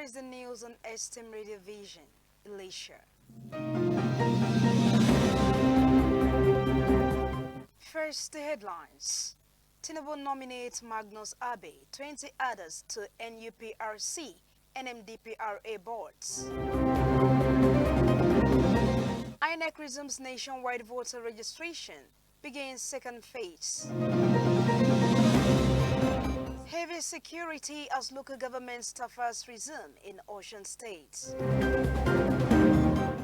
First, the news on STEM Radio Vision, Elisha. First, the headlines. Tinubu nominates Magnus Abel, 20 others to NUPRC and MDPRA boards. INEC resumes nationwide voter registration, begins second phase. Heavy security as local government staffers resume in Ocean State.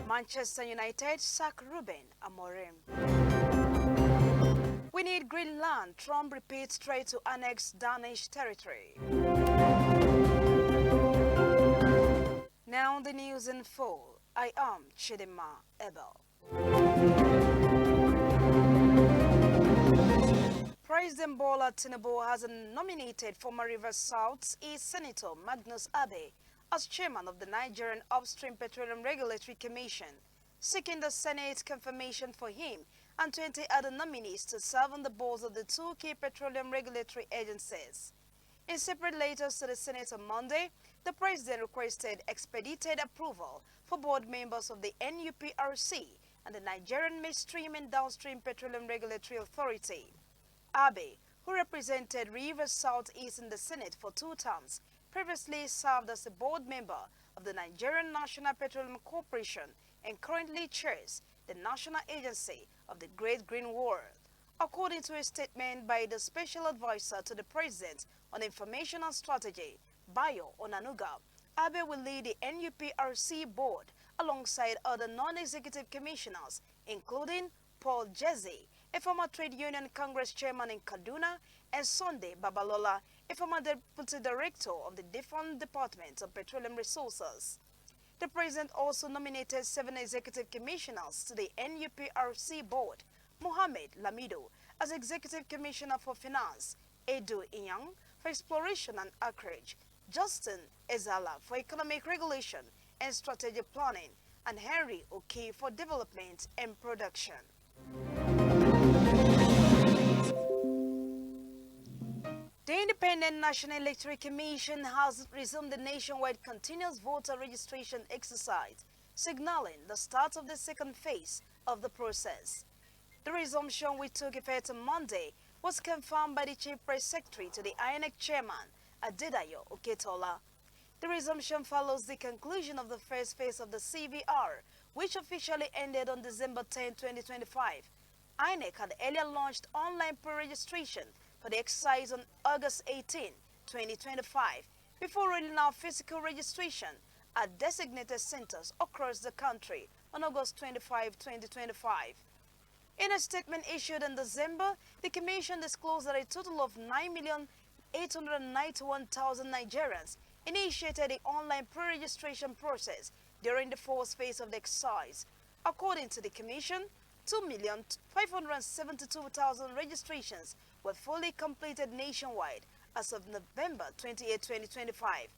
Manchester United sack Ruben Amorim. We need Greenland. Trump repeats threat to annex Danish territory. Now the news in full. I am Chidima Abel. President Bola Tinubu has nominated former Rivers South East Senator Magnus Abel as chairman of the Nigerian Upstream Petroleum Regulatory Commission, seeking the Senate confirmation for him and 20 other nominees to serve on the boards of the two key petroleum regulatory agencies. In separate letters to the Senate on Monday, the president requested expedited approval for board members of the NUPRC and the Nigerian Midstream and Downstream Petroleum Regulatory Authority. Abel, who represented Rivers South-East in the Senate for 2 terms, previously served as a board member of the Nigerian National Petroleum Corporation and currently chairs the National Agency of the Great Green World. According to a statement by the Special Advisor to the President on Information and Strategy, Bayo Onanuga, Abel will lead the NUPRC board alongside other non-executive commissioners, including Paul Jesse, a former Trade Union Congress chairman in Kaduna, and Sunday Babalola, a former deputy director of the different departments of petroleum resources. The president also nominated 7 executive commissioners to the NUPRC board: Mohamed Lamido as executive commissioner for finance, Edu Inyang for exploration and acreage, Justin Ezala for economic regulation and strategic planning, and Henry Oki for development and production. The Independent National Electoral Commission has resumed the nationwide continuous voter registration exercise, signaling the start of the second phase of the process. The resumption, which took effect on Monday, was confirmed by the Chief Press Secretary to the INEC Chairman, Adedayo Oketola. The resumption follows the conclusion of the first phase of the CVR, which officially ended on December 10, 2025. INEC had earlier launched online pre-registration for the exercise on August 18, 2025, before rolling out physical registration at designated centers across the country on August 25, 2025. In a statement issued in December, the Commission disclosed that a total of 9,891,000 Nigerians initiated the online pre-registration process during the first phase of the exercise. According to the Commission, 2,572,000 registrations were fully completed nationwide as of November 28, 2025.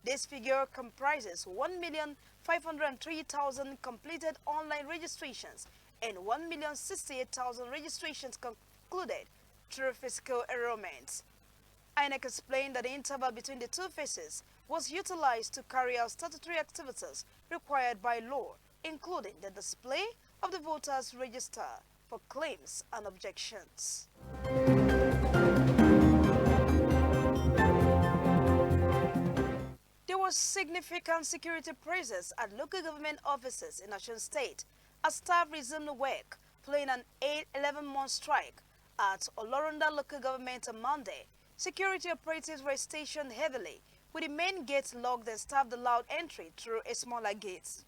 This figure comprises 1,503,000 completed online registrations and 1,068,000 registrations concluded through physical enrollment. INEC explained that the interval between the 2 phases was utilized to carry out statutory activities required by law, including the display of the voters' register for claims and objections. There was significant security presence at local government offices in Osun State as staff resumed work, following an 11-month strike at Olorunda local government on Monday. Security operatives were stationed heavily, with the main gates locked and staff allowed entry through a smaller gate.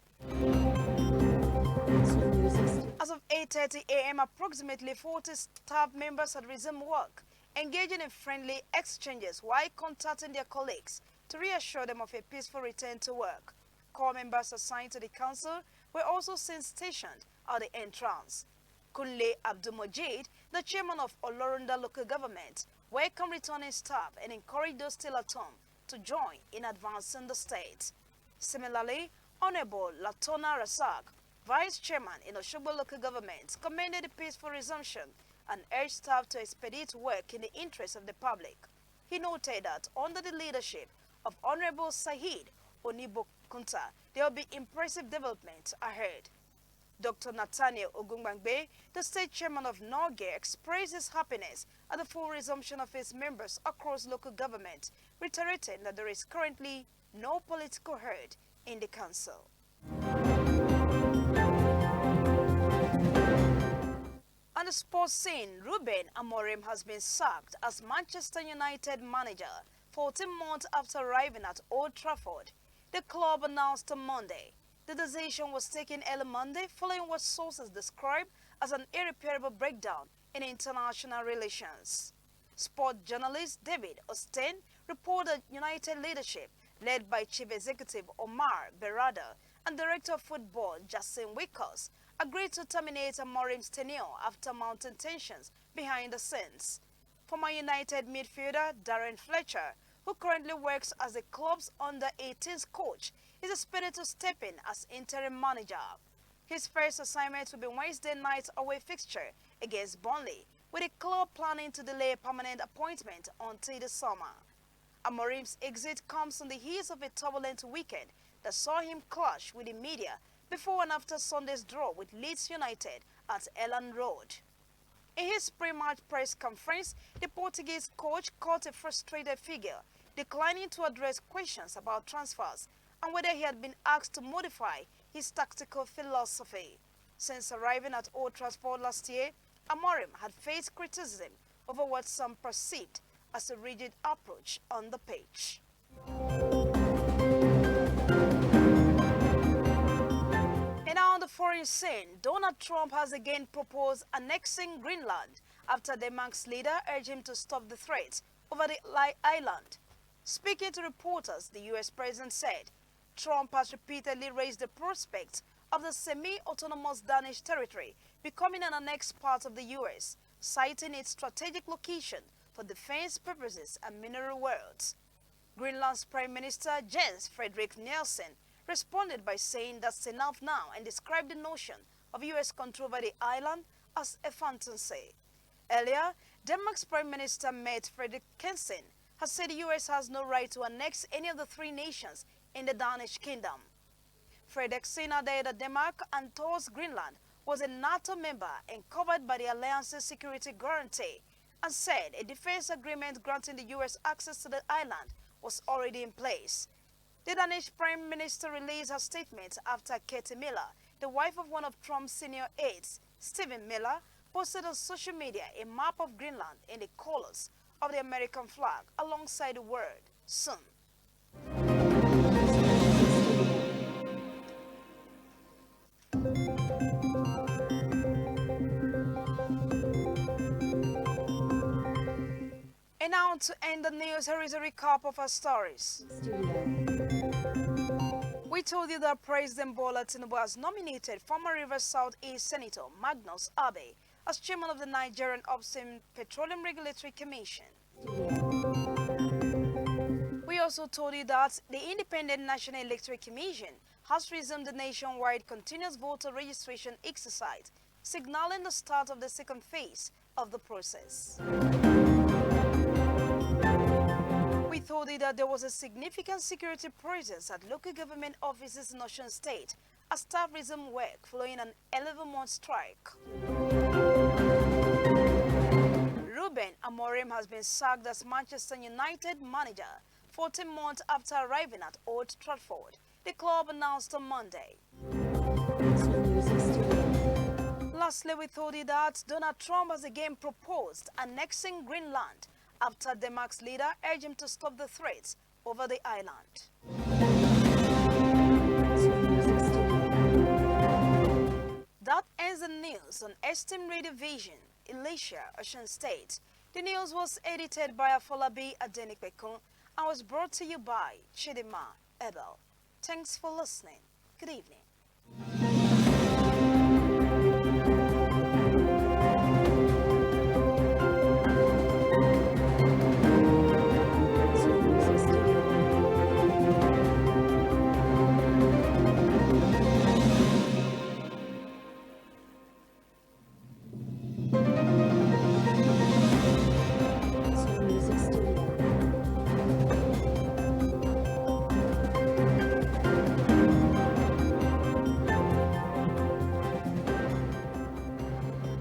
As of 8:30 a.m., approximately 40 staff members had resumed work, engaging in friendly exchanges while contacting their colleagues to reassure them of a peaceful return to work. Corps members assigned to the council were also seen stationed at the entrance. Kunle Abdulmojid, the chairman of Olorunda local government, welcomed returning staff and encouraged those still at home to join in advancing the state. Similarly, Honorable Latona Rasak, vice chairman in Osogbo local government, commended the peaceful resumption and urged staff to expedite work in the interest of the public. He noted that under the leadership of Honorable Sahid Onibo Kunta, there will be impressive development ahead. Dr. Nathaniel Ogungbangbe, the state chairman of Norge, expressed his happiness at the full resumption of his members across local government, reiterating that there is currently no political herd in the council. On the sports scene, Ruben Amorim has been sacked as Manchester United manager 14 months after arriving at Old Trafford. The club announced on Monday. The decision was taken early Monday following what sources describe as an irreparable breakdown in international relations. Sport journalist David Osteen reported United leadership, led by Chief Executive Omar Berrada and Director of Football Justin Wickers, agreed to terminate Amorim's tenure after mounting tensions behind the scenes. Former United midfielder Darren Fletcher, who currently works as the club's under-18s coach, is expected to step in as interim manager. His first assignment will be Wednesday night's away fixture against Burnley, with the club planning to delay a permanent appointment until the summer. Amorim's exit comes on the heels of a turbulent weekend that saw him clash with the media before and after Sunday's draw with Leeds United at Elland Road. In his pre-match press conference, the Portuguese coach caught a frustrated figure, declining to address questions about transfers and whether he had been asked to modify his tactical philosophy. Since arriving at Old Trafford last year, Amorim had faced criticism over what some perceived as a rigid approach on the pitch. And now on the foreign scene, Donald Trump has again proposed annexing Greenland after Denmark's leader urged him to stop the threat over the island. Speaking to reporters, the U.S. president said Trump has repeatedly raised the prospect of the semi-autonomous Danish territory becoming an annexed part of the U.S., citing its strategic location for defense purposes and mineral wealth. Greenland's Prime Minister Jens Frederik Nielsen responded by saying that's enough now and described the notion of U.S. control over the island as a fantasy. Earlier, Denmark's Prime Minister Mette Frederiksen has said the U.S. has no right to annex any of the three nations in the Danish kingdom. Frederiksen added that Denmark and thus Greenland was a NATO member and covered by the alliance's security guarantee, and said a defense agreement granting the U.S. access to the island was already in place. The Danish Prime Minister released her statement after Katie Miller, the wife of one of Trump's senior aides, Stephen Miller, posted on social media a map of Greenland in the colors of the American flag alongside the word soon. And now to end the news, here is a recap of our stories. We told you that President Bola Tinubu has nominated former Rivers Southeast Senator Magnus Abel as chairman of the Nigerian Upstream Petroleum Regulatory Commission. We also told you that the Independent National Electoral Commission has resumed the nationwide continuous voter registration exercise, signaling the start of the second phase of the process. We told you that there was a significant security presence at local government offices in Osun State as staff resumed work following an 11-month strike. Ruben Amorim has been sacked as Manchester United manager 14 months after arriving at Old Trafford, the club announced on Monday. Lastly, we told you that Donald Trump has again proposed annexing Greenland after Denmark's leader urged him to stop the threats over the island. That ends the news on Esteem Radio Vision, Elisha, Osun State. The news was edited by Afolabi Adenipekun and was brought to you by Chidima Abel. Thanks for listening. Good evening.